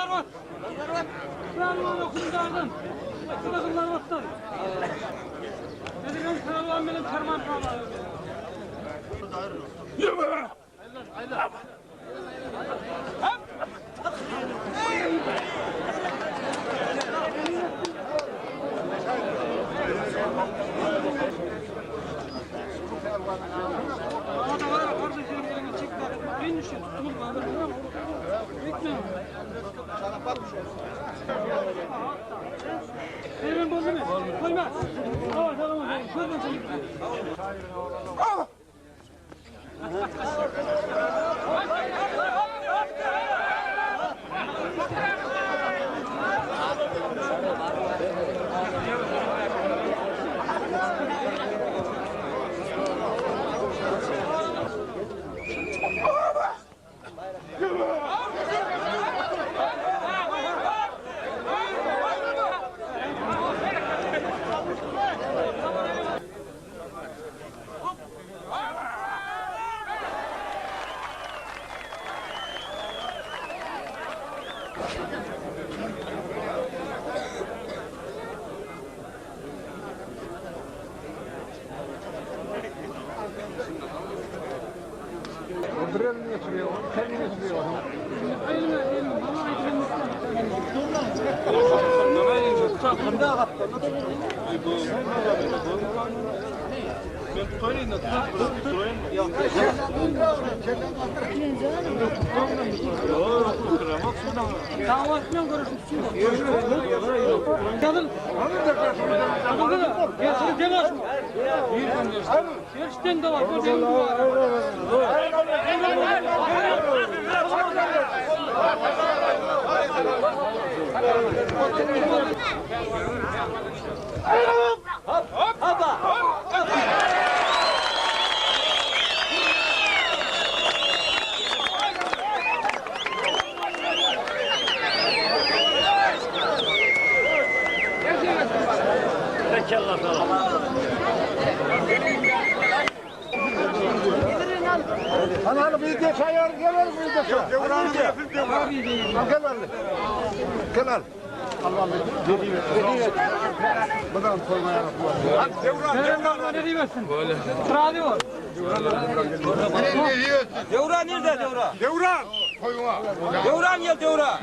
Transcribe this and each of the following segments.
Kızlar var. Kızlar var okullardan. Kızlar var. Dedim karavan benim kerman karavan. Yürü. Haydi. Benim bozdu mu? Koyma. Tamam tamam. Şuradan çekil. Öbürünü getiriyor, kendini getiriyor. Ben tutayım da tutayım. Tamam atmıyorum görüşürüz. Kadın. Kadın da. Gelsin gel açma. Gerçekten de var. Gördüğün gibi var. Hop hop hop. Tekellah falan. Hani bir de sayar gelir bir de sayar. Devranı yapayım devranı. Gel al. Allah'ım dediği buradan koymaya Devran ne diyorsun? Böyle. Sıra diyor. Devran nerede Devran? Devran. Koyma. Devran gel Devran.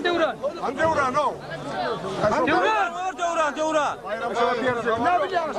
Devran. Devran o. Devran. bayram sana bir yer. Ne yapacaksın?